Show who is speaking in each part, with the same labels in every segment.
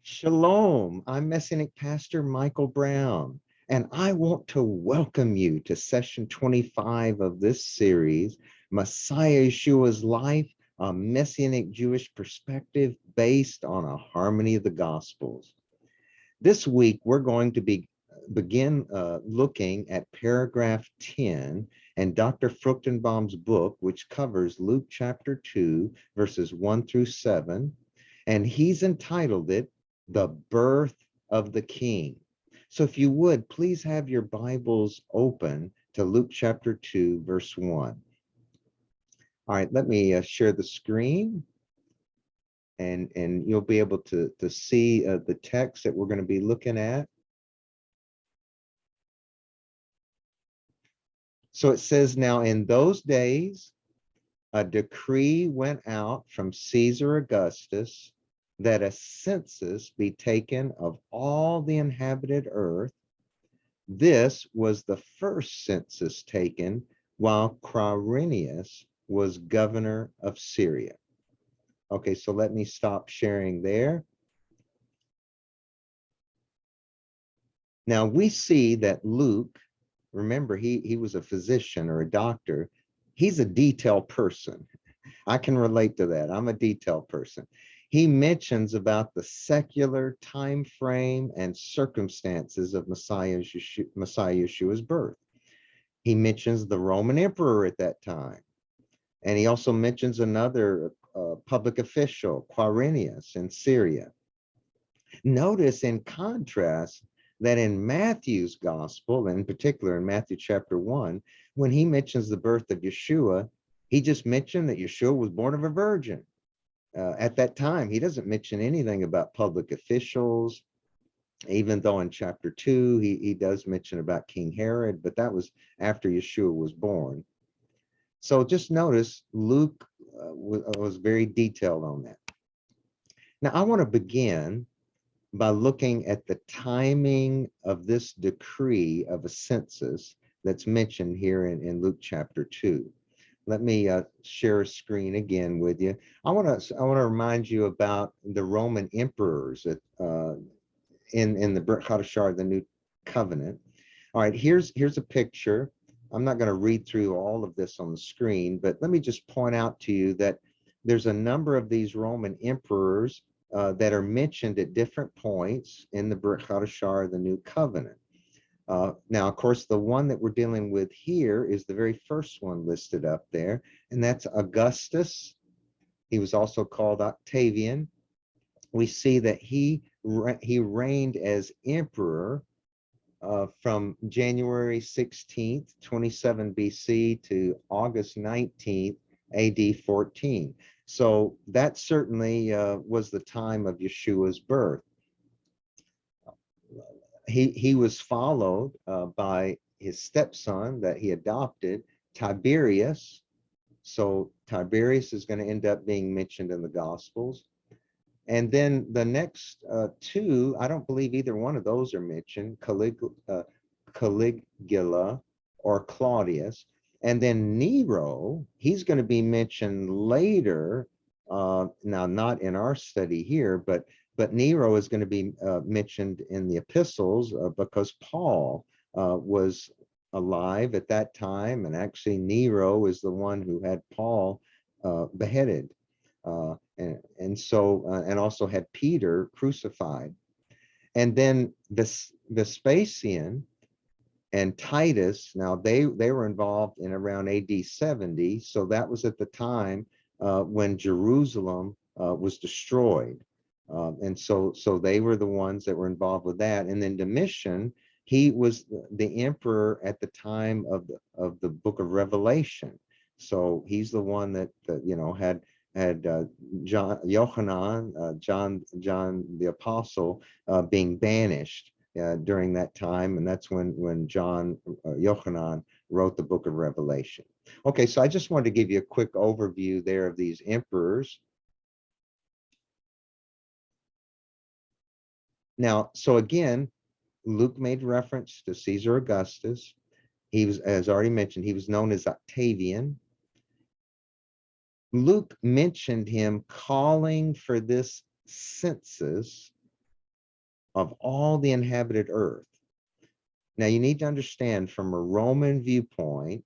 Speaker 1: Shalom, I'm Messianic Pastor Michael Brown, and I want to welcome you to session 25 of this series, Messiah Yeshua's Life, a Messianic Jewish Perspective based on a harmony of the Gospels. This week, we're going to begin looking at paragraph 10 and Dr. Fruchtenbaum's book, which covers Luke chapter 2, verses 1 through 7, and he's entitled it, The Birth of the King. So if you would, please have your Bibles open to Luke chapter 2, verse 1. All right, let me share the screen, and you'll be able to see the text that we're going to be looking at. So it says, now in those days, a decree went out from Caesar Augustus that a census be taken of all the inhabited earth. This was the first census taken while Quirinius was governor of Syria. Okay, so let me stop sharing there. Now we see that Luke, remember, he was a physician or a doctor. He's a detailed person. I can relate to that. I'm a detailed person. He mentions about the secular time frame and circumstances of Messiah Yeshua's birth. He mentions the Roman emperor at that time. And he also mentions another public official, Quirinius in Syria. Notice in contrast that in Matthew's gospel, and in particular in Matthew chapter 1, when he mentions the birth of Yeshua, he just mentioned that Yeshua was born of a virgin. At that time, he doesn't mention anything about public officials, even though in chapter 2, he does mention about King Herod, but that was after Yeshua was born. So just notice Luke was very detailed on that. Now, I want to begin by looking at the timing of this decree of a census that's mentioned here in Luke chapter 2. Let me share a screen again with you. I want to remind you about the Roman emperors in the Brit Hadashar, the New Covenant. All right, here's a picture. I'm not going to read through all of this on the screen, but let me just point out to you that there's a number of these Roman emperors that are mentioned at different points in the Brit Hadashar, the New Covenant. Now, of course, the one that we're dealing with here is the very first one listed up there, and that's Augustus. He was also called Octavian. We see that he reigned as emperor from January 16th, 27 BC to August 19th, AD 14. So that certainly was the time of Yeshua's birth. He was followed by his stepson that he adopted, Tiberius. So Tiberius is going to end up being mentioned in the Gospels. And then the next two, I don't believe either one of those are mentioned, Caligula or Claudius. And then Nero, he's going to be mentioned later, now not in our study here, but Nero is going to be mentioned in the epistles because Paul was alive at that time, and actually Nero is the one who had Paul beheaded. And also had Peter crucified. And then Vespasian and Titus, now they were involved in around AD 70, so that was at the time when Jerusalem was destroyed. And so they were the ones that were involved with that. And then Domitian, he was the emperor at the time of the book of Revelation. So he's the one that had John the apostle being banished during that time, and that's when John Yochanan wrote the book of Revelation. Okay, so I just wanted to give you a quick overview there of these emperors. Now, so again, Luke made reference to Caesar Augustus. He was, as already mentioned, he was known as Octavian. Luke mentioned him calling for this census of all the inhabited earth. Now you need to understand, from a Roman viewpoint,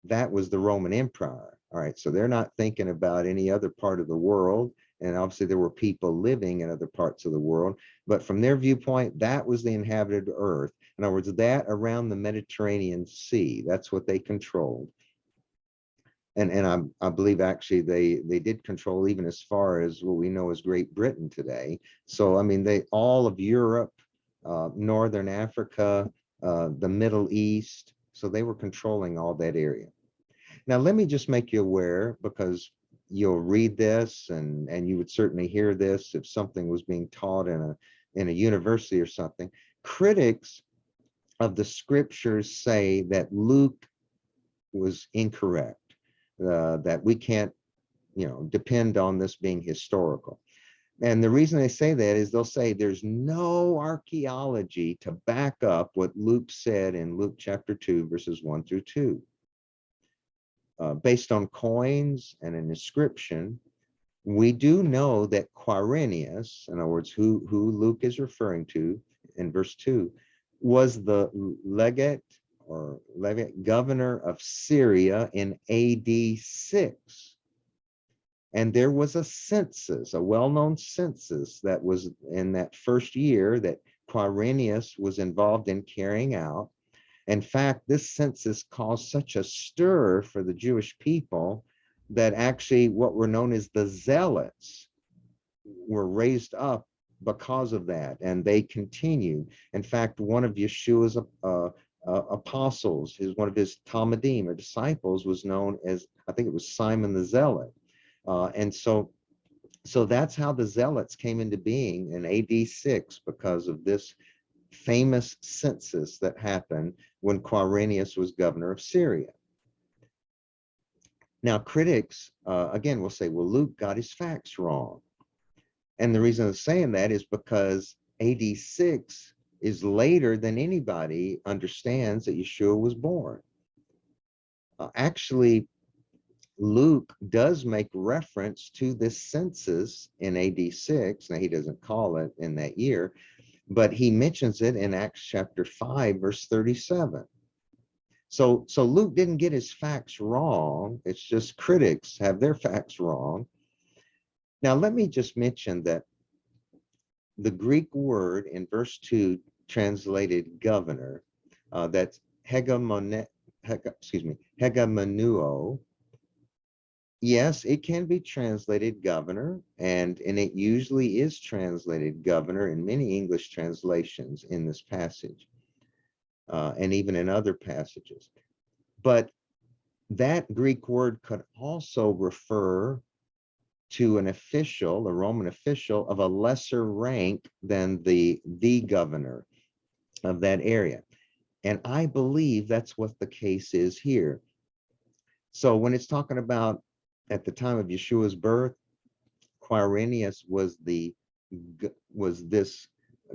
Speaker 1: that was the Roman Empire. All right, so they're not thinking about any other part of the world. And obviously there were people living in other parts of the world, but from their viewpoint, that was the inhabited earth. In other words, that around the Mediterranean Sea, that's what they controlled. And I believe actually they did control even as far as what we know as Great Britain today. So I mean, they all of Europe, Northern Africa, the Middle East. So they were controlling all that area. Now let me just make you aware, because you'll read this and you would certainly hear this if something was being taught in a university or something. Critics of the scriptures say that Luke was incorrect, that we can't, depend on this being historical. And the reason they say that is they'll say there's no archaeology to back up what Luke said in Luke chapter 2, verses 1 through 2. Based on coins and an inscription, we do know that Quirinius, in other words, who Luke is referring to in verse 2, was the legate governor of Syria in AD 6. And there was a census, a well-known census that was in that first year that Quirinius was involved in carrying out. In fact, this census caused such a stir for the Jewish people that actually what were known as the Zealots were raised up because of that, and they continued. In fact, one of Yeshua's apostles, one of his Talmudim or disciples, was known as, I think it was Simon the Zealot. And so that's how the Zealots came into being in AD 6, because of this famous census that happened when Quirinius was governor of Syria. Now, critics, again, will say, well, Luke got his facts wrong. And the reason I'm saying that is because AD 6 is later than anybody understands that Yeshua was born. Actually, Luke does make reference to this census in AD 6. Now, he doesn't call it in that year, but he mentions it in Acts chapter 5, verse 37. So Luke didn't get his facts wrong. It's just critics have their facts wrong. Now, let me just mention that the Greek word in verse 2 translated governor, that's hegemonuo. Yes, it can be translated governor, and it usually is translated governor in many English translations in this passage, and even in other passages. But that Greek word could also refer to an official, a Roman official of a lesser rank than the governor of that area. And I believe that's what the case is here. So when it's talking about at the time of Yeshua's birth, Quirinius was this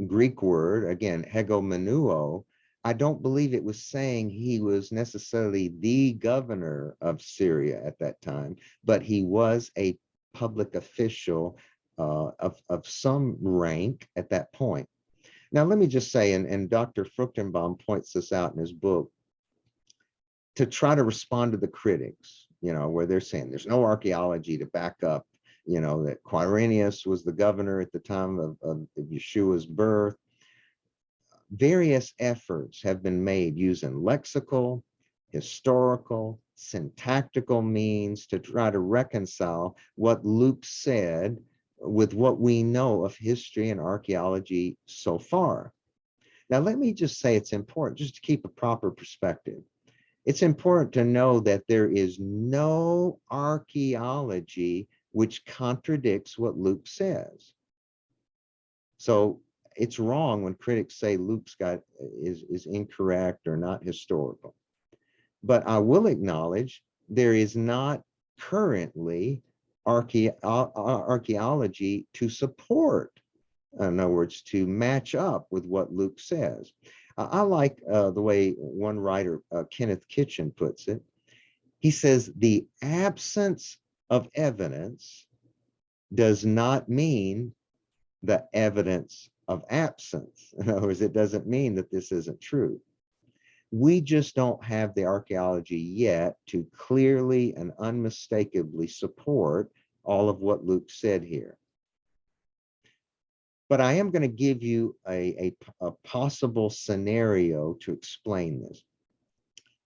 Speaker 1: Greek word, again, hegemonuo. I don't believe it was saying he was necessarily the governor of Syria at that time, but he was a public official of some rank at that point. Now, let me just say, and Dr. Fruchtenbaum points this out in his book, to try to respond to the critics, where they're saying there's no archaeology to back up, that Quirinius was the governor at the time of Yeshua's birth. Various efforts have been made using lexical, historical, syntactical means to try to reconcile what Luke said with what we know of history and archaeology so far. Now, let me just say it's important just to keep a proper perspective. It's important to know that there is no archaeology which contradicts what Luke says. So it's wrong when critics say Luke's is incorrect or not historical. But I will acknowledge there is not currently archaeology to support, in other words, to match up with what Luke says. I like the way one writer, Kenneth Kitchen, puts it. He says, the absence of evidence does not mean the evidence of absence. In other words, it doesn't mean that this isn't true. We just don't have the archaeology yet to clearly and unmistakably support all of what Luke said here. But I am going to give you a possible scenario to explain this.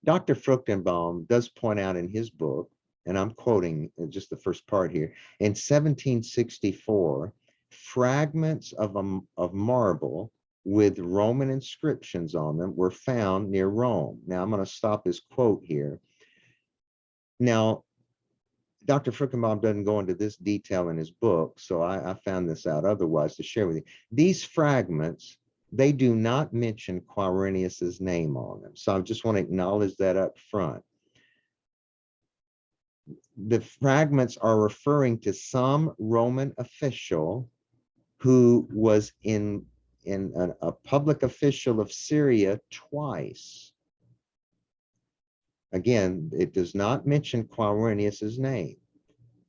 Speaker 1: Dr. Fruchtenbaum does point out in his book, and I'm quoting just the first part here, in 1764, fragments of marble with Roman inscriptions on them were found near Rome. Now, I'm going to stop his quote here. Now, Dr. Fruchtenbaum doesn't go into this detail in his book, so I found this out otherwise to share with you. These fragments, they do not mention Quirinius's name on them. So I just want to acknowledge that up front. The fragments are referring to some Roman official who was in a public official of Syria twice. Again, it does not mention Quirinius's name,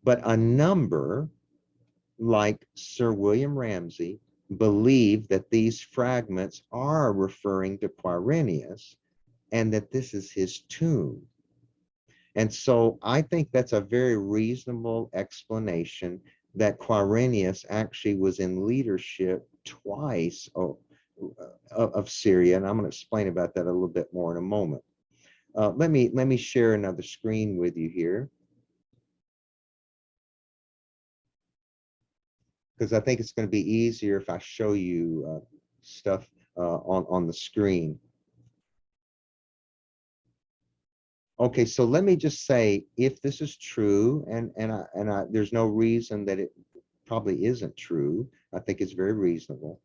Speaker 1: but a number like Sir William Ramsay believe that these fragments are referring to Quirinius and that this is his tomb. And so I think that's a very reasonable explanation that Quirinius actually was in leadership twice of Syria. And I'm going to explain about that a little bit more in a moment. Let me share another screen with you here, because I think it's going to be easier if I show you stuff on the screen. Okay, so let me just say, if this is true, and there's no reason that it probably isn't true. I think it's very reasonable.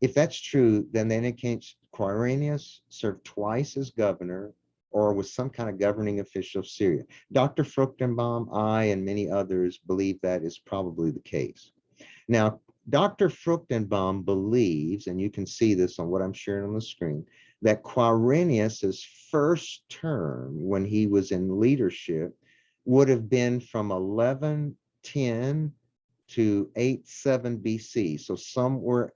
Speaker 1: If that's true, then that indicates Quirinius served twice as governor or was some kind of governing official of Syria. Dr. Fruchtenbaum, I, and many others believe that is probably the case. Now, Dr. Fruchtenbaum believes, and you can see this on what I'm sharing on the screen, that Quirinius's first term when he was in leadership would have been from 1110 to 87 BC. So somewhere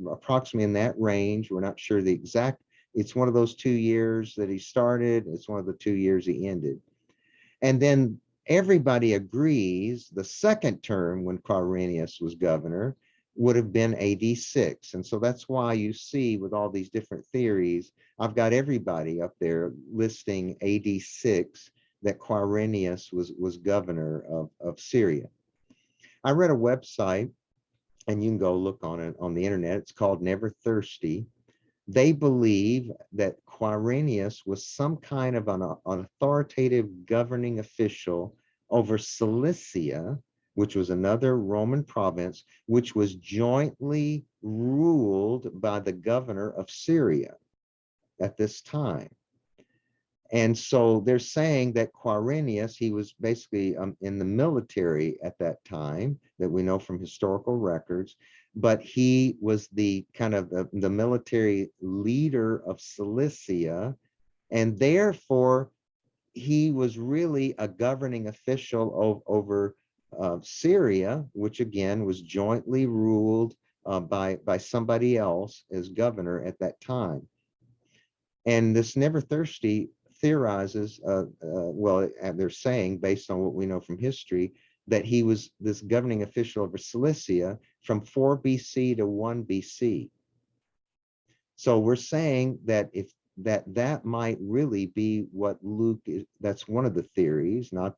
Speaker 1: approximately in that range. We're not sure the exact, it's one of those 2 years that he started. It's one of the 2 years he ended. And then everybody agrees the second term when Quirinius was governor would have been AD 6. And so that's why you see with all these different theories, I've got everybody up there listing AD 6 that Quirinius was governor of Syria. I read a website, and you can go look on it on the internet. It's called Never Thirsty. They believe that Quirinius was some kind of an authoritative governing official over Cilicia, which was another Roman province, which was jointly ruled by the governor of Syria at this time. And so they're saying that Quirinius, he was basically in the military at that time, that we know from historical records, but he was the kind of the military leader of Cilicia, and therefore he was really a governing official over Syria, which again was jointly ruled by somebody else as governor at that time. And this Never Thirsty theorizes, well, they're saying, based on what we know from history, that he was this governing official over Cilicia from 4 BC to 1 BC. So we're saying that if that might really be what Luke is. That's one of the theories. Not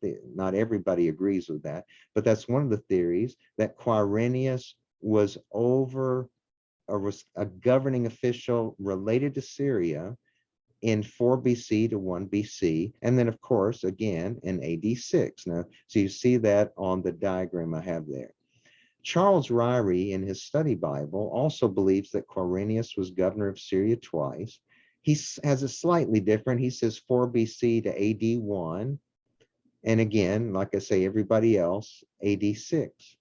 Speaker 1: everybody agrees with that, but that's one of the theories, that Quirinius was over, or was a governing official related to Syria in 4 BC to 1 BC, and then of course again in AD 6. Now, so you see that on the diagram I have there. Charles Ryrie in his study Bible also believes that Quirinius was governor of Syria twice. He has a slightly different, he says 4 BC to AD 1, and again, like I say, everybody else, AD 6.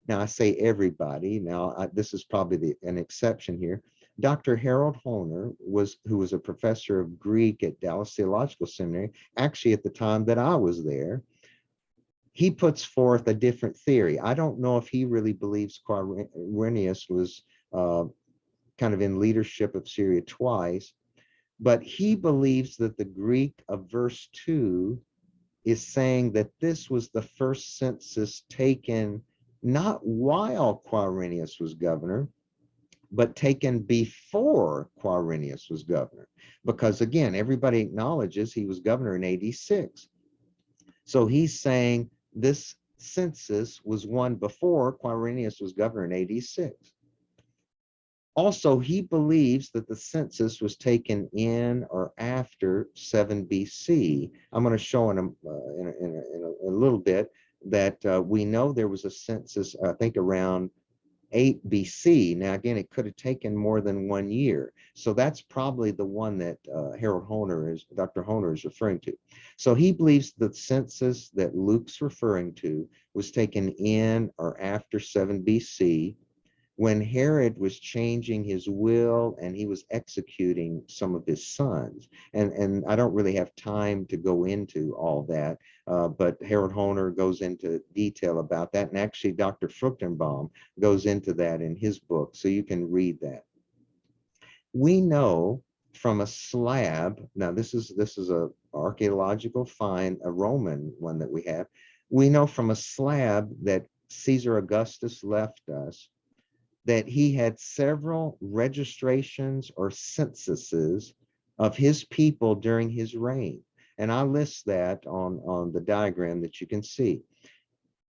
Speaker 1: Now I say everybody, now this is probably an exception here. Dr. Harold Honer, who was a professor of Greek at Dallas Theological Seminary, actually at the time that I was there, he puts forth a different theory. I don't know if he really believes Quirinius was kind of in leadership of Syria twice, but he believes that the Greek of verse 2 is saying that this was the first census taken not while Quirinius was governor, but taken before Quirinius was governor. Because again, everybody acknowledges he was governor in AD 6. So he's saying this census was one before Quirinius was governor in AD 6. Also, he believes that the census was taken in or after 7 BC. I'm going to show in a little bit that we know there was a census, I think, around 8 BC. Now, again, it could have taken more than 1 year. So that's probably the one that Dr. Honer is referring to. So he believes the census that Luke's referring to was taken in or after 7 BC, when Herod was changing his will and he was executing some of his sons. And I don't really have time to go into all that, but Harold Honer goes into detail about that. And actually, Dr. Fruchtenbaum goes into that in his book, so you can read that. We know from a slab, now this is a archaeological find, a Roman one that we have. We know from a slab that Caesar Augustus left us that he had several registrations or censuses of his people during his reign. And I list that on the diagram that you can see.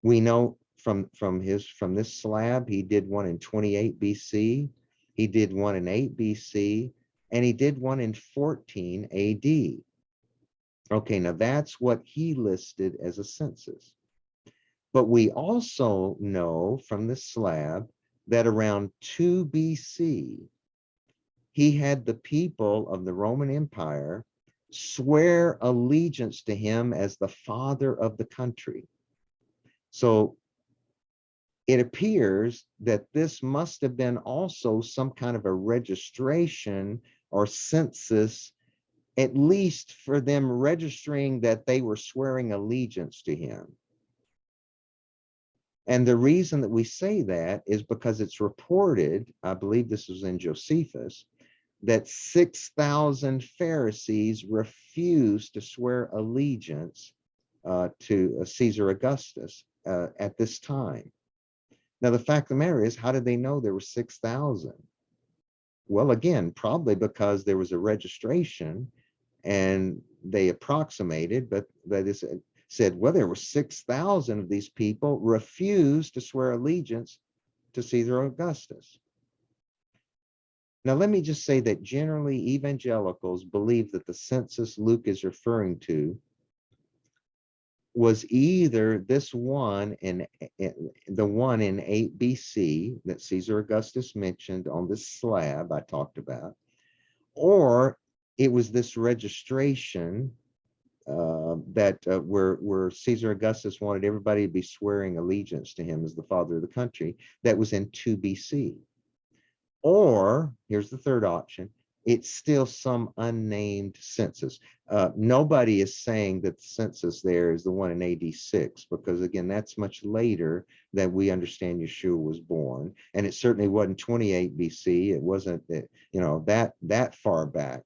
Speaker 1: We know from this slab, he did one in 28 BC, he did one in 8 BC, and he did one in 14 AD. Okay, now that's what he listed as a census. But we also know from the slab that around 2 BC, he had the people of the Roman Empire swear allegiance to him as the father of the country. So it appears that this must have been also some kind of a registration or census, at least for them registering that they were swearing allegiance to him. And the reason that we say that is because it's reported, I believe this was in Josephus, that 6,000 Pharisees refused to swear allegiance to Caesar Augustus at this time. Now, the fact of the matter is, how did they know there were 6,000? Well, again, probably because there was a registration and they approximated, but they said, well, there were 6,000 of these people refused to swear allegiance to Caesar Augustus. Now, let me just say that generally evangelicals believe that the census Luke is referring to was either this one in the one in 8 BC that Caesar Augustus mentioned on this slab I talked about, or it was this registration where Caesar Augustus wanted everybody to be swearing allegiance to him as the father of the country, that was in 2 BC. Or, here's the third option, it's still some unnamed census. Nobody is saying that the census there is the one in AD 6, because again, that's much later that we understand Yeshua was born. And it certainly wasn't 28 BC. It wasn't, that far back.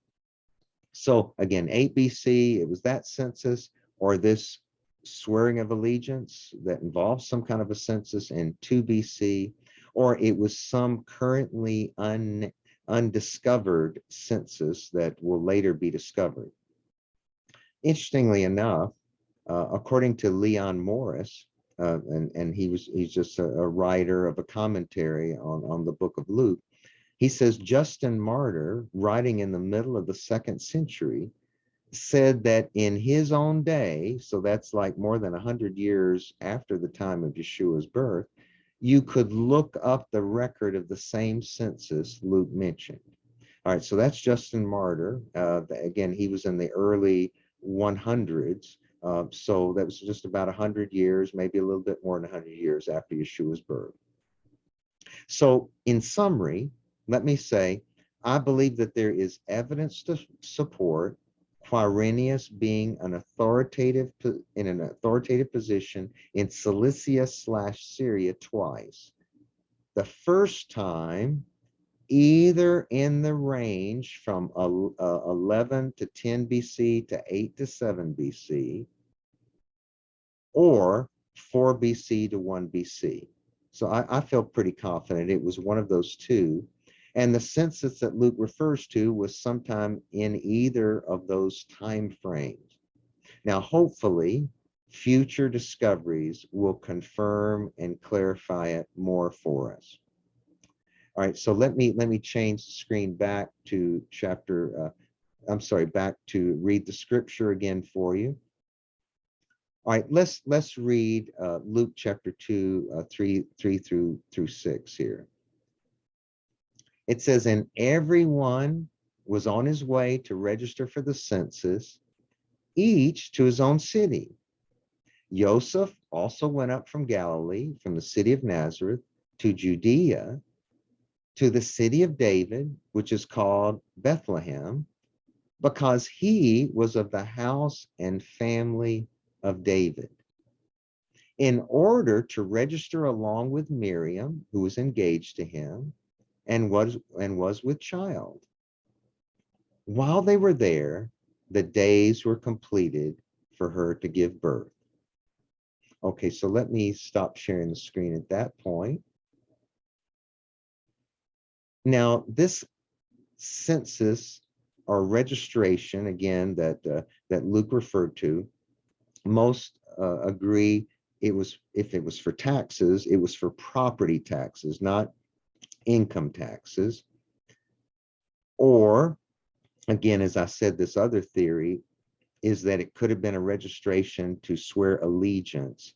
Speaker 1: So again, 8 BC, it was that census or this swearing of allegiance that involves some kind of a census in 2 BC, or it was some currently undiscovered census that will later be discovered. Interestingly enough, according to Leon Morris, and he's just a writer of a commentary on the book of Luke, he says Justin Martyr, writing in the middle of the 2nd century, said that in his own day, so that's like more than 100 years after the time of Yeshua's birth, you could look up the record of the same census Luke mentioned. All right, so that's Justin Martyr. Again, he was in the early 100s, so that was just about 100 years, maybe a little bit more than 100 years after Yeshua's birth. So in summary, let me say, I believe that there is evidence to support Quirinius being an in an authoritative position in Cilicia/Syria twice. The first time, either in the range from 11 to 10 BC to 8 to 7 BC, or 4 BC to 1 BC. So I feel pretty confident it was one of those two. And the census that Luke refers to was sometime in either of those time frames. Now, hopefully, future discoveries will confirm and clarify it more for us. All right, so let me change the screen back to back to read the scripture again for you. All right, let's read Luke chapter 2, 3 through 6 here. It says, and everyone was on his way to register for the census, each to his own city. Joseph also went up from Galilee, from the city of Nazareth, to Judea, to the city of David, which is called Bethlehem, because he was of the house and family of David, in order to register along with Miriam, who was engaged to him and was with child. While they were there, the days were completed for her to give birth. Okay, so let me stop sharing the screen at that point. Now, this census or registration, again, that Luke referred to, most agree if it was for taxes, it was for property taxes, not income taxes. Or, again, as I said, this other theory is that it could have been a registration to swear allegiance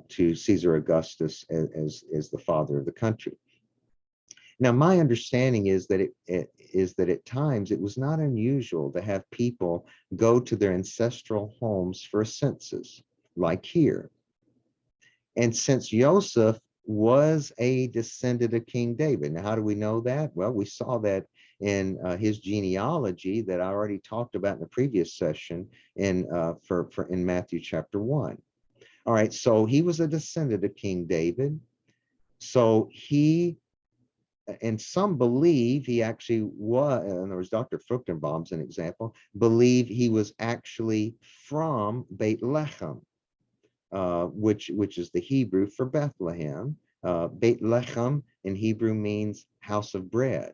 Speaker 1: to Caesar Augustus as the father of the country. Now, my understanding is that at times it was not unusual to have people go to their ancestral homes for a census, like here. And since Joseph was a descendant of King David, now how do we know that? Well, we saw that in his genealogy that I already talked about in the previous session in Matthew chapter 1. All right, so he was a descendant of King David. So he, and some believe he actually was, in other words, Dr. Fruchtenbaum's an example, believe he was actually from Bethlehem, which is the Hebrew for Bethlehem. Bethlehem in Hebrew means house of bread.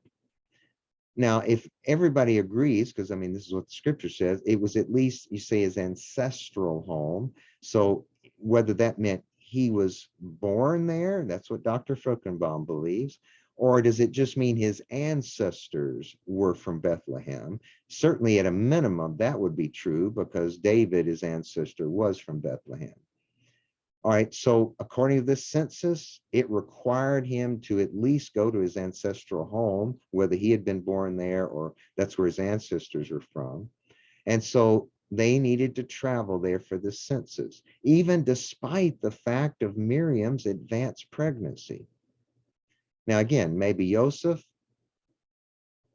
Speaker 1: Now, if everybody agrees, because I mean, this is what the scripture says, it was at least, you say, his ancestral home. So whether that meant he was born there, that's what Dr. Fruchtenbaum believes, or does it just mean his ancestors were from Bethlehem? Certainly at a minimum, that would be true because David, his ancestor, was from Bethlehem. All right, so according to this census, it required him to at least go to his ancestral home, whether he had been born there or that's where his ancestors are from. And so they needed to travel there for the census, even despite the fact of Miriam's advanced pregnancy. Now, again, maybe Joseph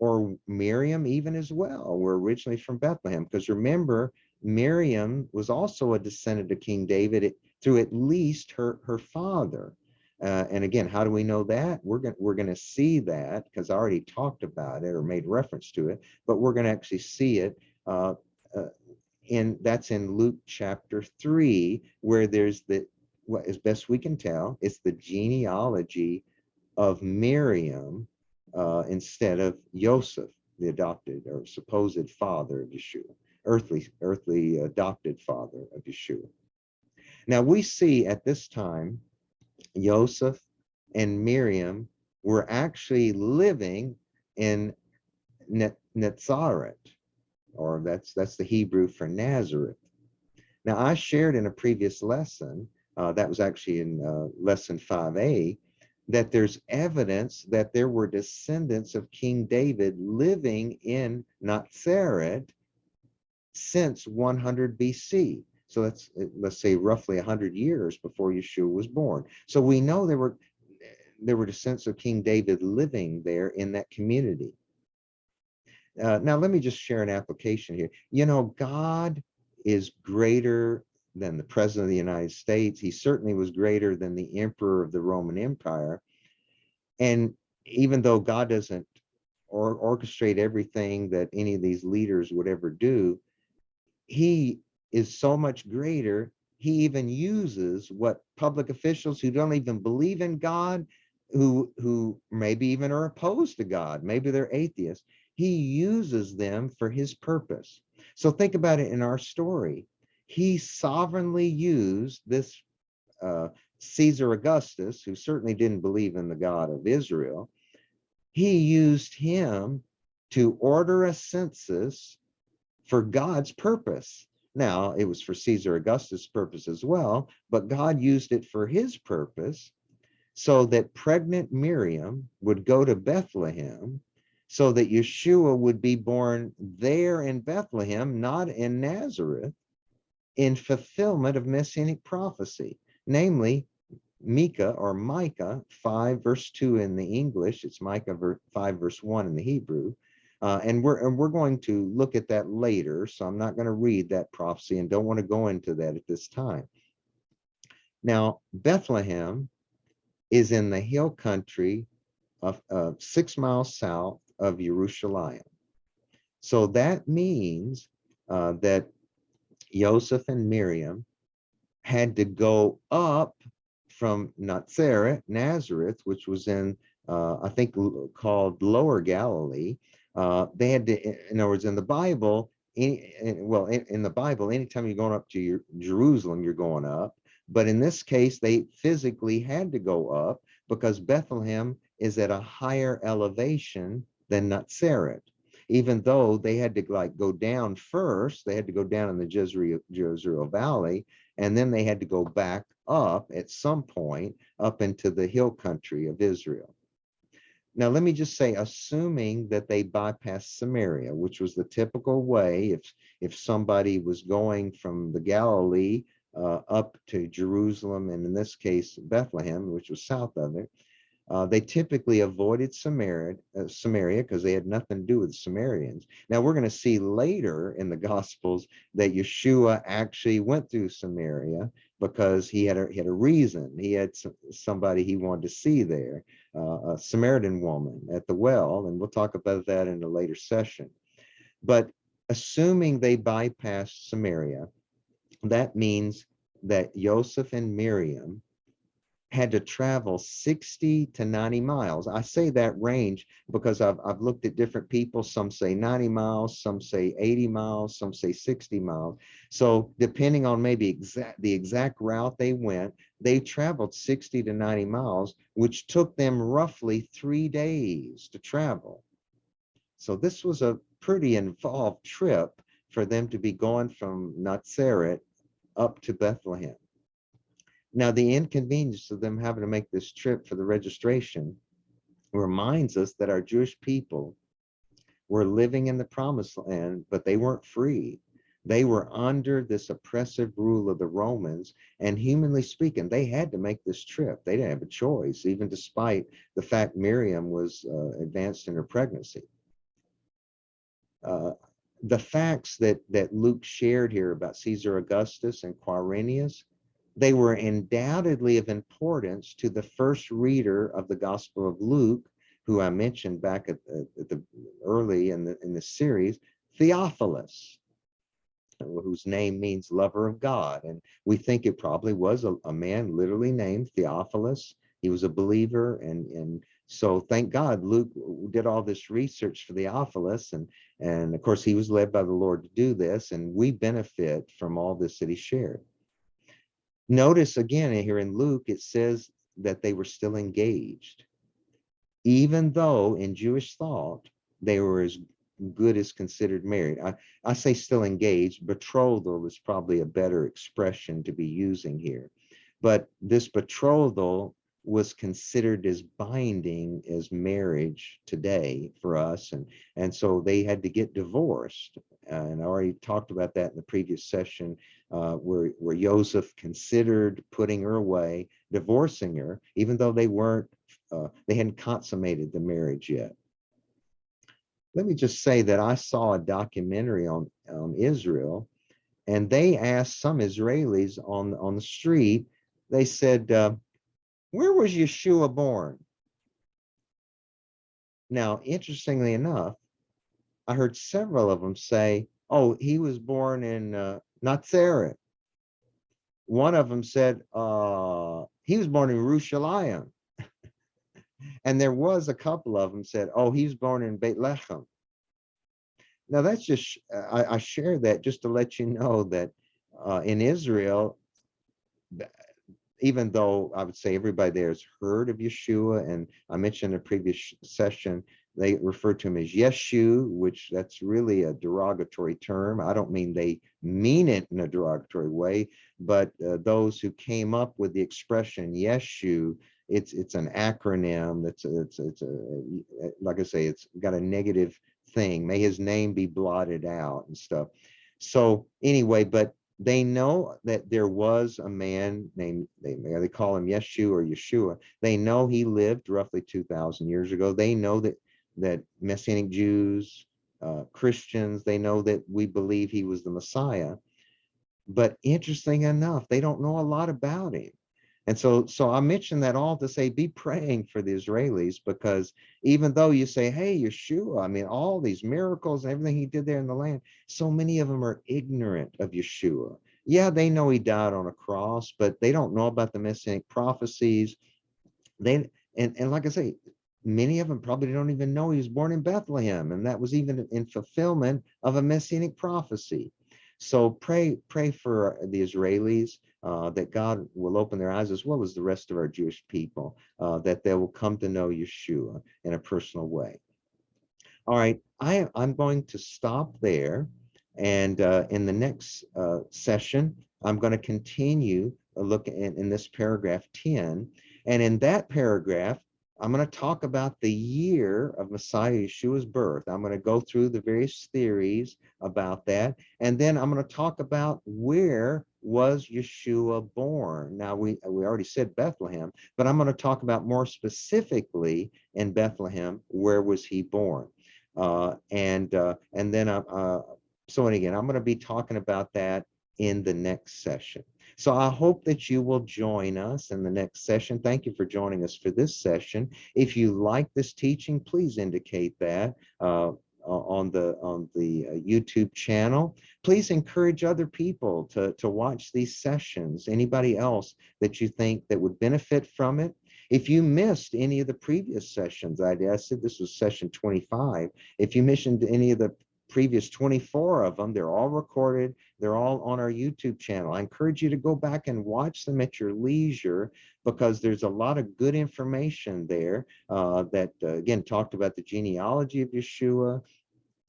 Speaker 1: or Miriam even as well were originally from Bethlehem, because remember, Miriam was also a descendant of King David through at least her father. And again, how do we know that? We're going to see that because I already talked about it or made reference to it, but we're going to actually see it that's in Luke chapter 3, where there's as best we can tell, it's the genealogy of Miriam instead of Yoseph, the adopted or supposed father of Yeshua, earthly adopted father of Yeshua. Now we see at this time, Joseph and Miriam were actually living in Nazareth, or that's the Hebrew for Nazareth. Now I shared in a previous lesson, that was actually in lesson 5a, that there's evidence that there were descendants of King David living in Nazareth since 100 BC. So that's, let's say, roughly 100 years before Yeshua was born. So we know there were descendants of King David living there in that community. Now, let me just share an application here. You know, God is greater than the President of the United States. He certainly was greater than the Emperor of the Roman Empire. And even though God doesn't orchestrate everything that any of these leaders would ever do, he is so much greater. He even uses what public officials who don't even believe in God, who maybe even are opposed to God, maybe they're atheists, he uses them for his purpose. So think about it in our story. He sovereignly used this Caesar Augustus, who certainly didn't believe in the God of Israel. He used him to order a census for God's purpose. Now, it was for Caesar Augustus' purpose as well, but God used it for his purpose so that pregnant Miriam would go to Bethlehem, so that Yeshua would be born there in Bethlehem, not in Nazareth, in fulfillment of messianic prophecy, namely Micah 5 verse 2 in the English. It's Micah 5 verse 1 in the Hebrew. And we're going to look at that later, so I'm not going to read that prophecy and don't want to go into that at this time. Now, Bethlehem is in the hill country of 6 miles south of Jerusalem. So that means that Yoseph and Miriam had to go up from Nazareth, which was in, I think, called Lower Galilee. They had to, in other words, in the Bible, in the Bible, anytime you're going up to Jerusalem, you're going up. But in this case, they physically had to go up because Bethlehem is at a higher elevation than Nazareth. Even though they had to go down first, they had to go down in the Jezreel Valley, and then they had to go back up at some point up into the hill country of Israel. Now, let me just say, assuming that they bypassed Samaria, which was the typical way if somebody was going from the Galilee up to Jerusalem, and in this case, Bethlehem, which was south of it, they typically avoided Samaria because they had nothing to do with the Samaritans. Now, we're going to see later in the Gospels that Yeshua actually went through Samaria because he had a reason. He had somebody he wanted to see there, a Samaritan woman at the well, and we'll talk about that in a later session. But assuming they bypassed Samaria, that means that Yoseph and Miriam had to travel 60 to 90 miles. I say that range because I've looked at different people. Some say 90 miles, some say 80 miles, some say 60 miles. So depending on maybe the exact route they went, they traveled 60 to 90 miles, which took them roughly 3 days to travel. So this was a pretty involved trip for them to be going from Nazareth up to Bethlehem. Now, the inconvenience of them having to make this trip for the registration reminds us that our Jewish people were living in the promised land, but they weren't free. They were under this oppressive rule of the Romans, and humanly speaking, they had to make this trip. They didn't have a choice, even despite the fact Miriam was advanced in her pregnancy. The facts that Luke shared here about Caesar Augustus and Quirinius, they were undoubtedly of importance to the first reader of the Gospel of Luke, who I mentioned back at the early in the series, Theophilus, whose name means lover of God. And we think it probably was a man literally named Theophilus. He was a believer, and so thank God Luke did all this research for Theophilus, and of course he was led by the Lord to do this, and we benefit from all this that he shared. Notice again here in Luke, it says that they were still engaged, even though in Jewish thought they were as good as considered married. I say still engaged. Betrothal is probably a better expression to be using here. But this betrothal was considered as binding as marriage today for us. And so they had to get divorced. And I already talked about that in the previous session, where Joseph considered putting her away, divorcing her, even though they hadn't consummated the marriage yet. let me just say that I saw a documentary on Israel, and they asked some Israelis on the street, they said, where was Yeshua born? Now, interestingly enough, I heard several of them say, oh, he was born in Nazareth. One of them said, he was born in Yerushalayim. And there was a couple of them said, oh, he was born in Bethlehem. Now, that's just, I share that just to let you know that in Israel, even though I would say everybody there has heard of Yeshua, and I mentioned in a previous session, they refer to him as Yeshu, which that's really a derogatory term. I don't mean they mean it in a derogatory way, but those who came up with the expression Yeshu, it's an acronym. It's like I say, it's got a negative thing. May his name be blotted out and stuff. So anyway, but they know that there was a man named, they call him Yeshua or Yeshua. They know he lived roughly 2,000 years ago. They know that Messianic Jews, Christians, they know that we believe he was the Messiah. But interesting enough, they don't know a lot about him. And so I mentioned that all to say, be praying for the Israelis, because even though you say, hey, Yeshua, I mean, all these miracles and everything he did there in the land, so many of them are ignorant of Yeshua. Yeah, they know he died on a cross, but they don't know about the Messianic prophecies. And like I say, many of them probably don't even know he was born in Bethlehem, and that was even in fulfillment of a Messianic prophecy. So pray for the Israelis, that God will open their eyes, as well as the rest of our Jewish people, that they will come to know Yeshua in a personal way. All right, I'm going to stop there, and in the next session, I'm going to continue a look in this paragraph 10, and in that paragraph, I'm going to talk about the year of Messiah Yeshua's birth. I'm going to go through the various theories about that, and then I'm going to talk about where was Yeshua born. Now, we already said Bethlehem, but I'm going to talk about more specifically in Bethlehem, where was he born? And then so again, I'm going to be talking about that in the next session. So I hope that you will join us in the next session. Thank you for joining us for this session. If you like this teaching, please indicate that on the YouTube channel. Please encourage other people to watch these sessions. Anybody else that you think that would benefit from it. If you missed any of the previous sessions, I said this was session 25. If you missed any of the previous 24 of them, they're all recorded. They're all on our YouTube channel. I encourage you to go back and watch them at your leisure, because there's a lot of good information there that, again, talked about the genealogy of Yeshua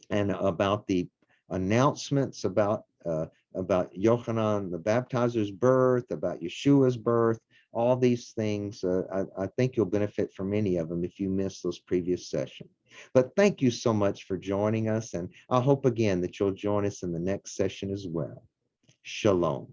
Speaker 1: and about the announcements about Yochanan the Baptizer's birth, about Yeshua's birth. All these things, I think you'll benefit from any of them if you miss those previous sessions. But thank you so much for joining us, and I hope again that you'll join us in the next session as well. Shalom.